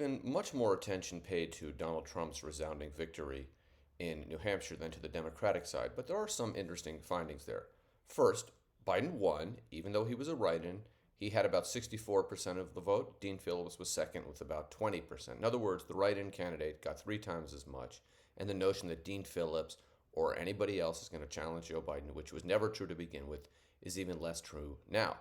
been much more attention paid to Donald Trump's resounding victory in New Hampshire than to the Democratic side, but there are some interesting findings there. First, Biden won, even though he was a write in. He had about 64% of the vote. Dean Phillips was second with about 20%. In other words, the write in candidate got 3 times as much, and the notion that Dean Phillips or anybody else is going to challenge Joe Biden, which was never true to begin with, is even less true now.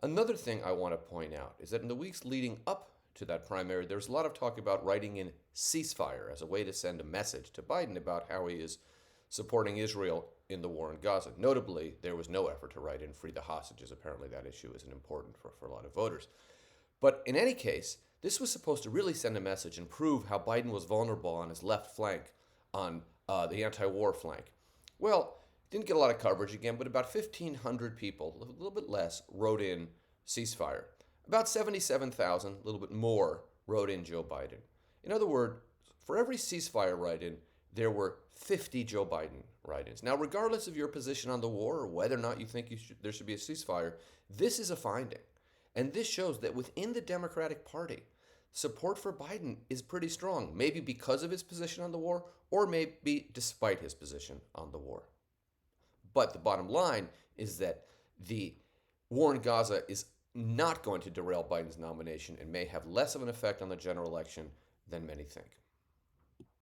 Another thing I want to point out is that in the weeks leading up to that primary, there's a lot of talk about writing in ceasefire as a way to send a message to Biden about how he is supporting Israel in the war in Gaza. Notably, there was no effort to write in free the hostages. Apparently, that issue isn't important for a lot of voters. But in any case, this was supposed to really send a message and prove how Biden was vulnerable on his left flank, on the anti-war flank. Well, didn't get a lot of coverage again, but about 1,500 people, a little bit less, wrote in ceasefire. About 77,000, a little bit more, wrote in Joe Biden. In other words, for every ceasefire write-in, there were 50 Joe Biden write-ins. Now, regardless of your position on the war or whether or not you think there should be a ceasefire, this is a finding. And this shows that within the Democratic Party, support for Biden is pretty strong, maybe because of his position on the war or maybe despite his position on the war. But the bottom line is that the war in Gaza is not going to derail Biden's nomination and may have less of an effect on the general election than many think.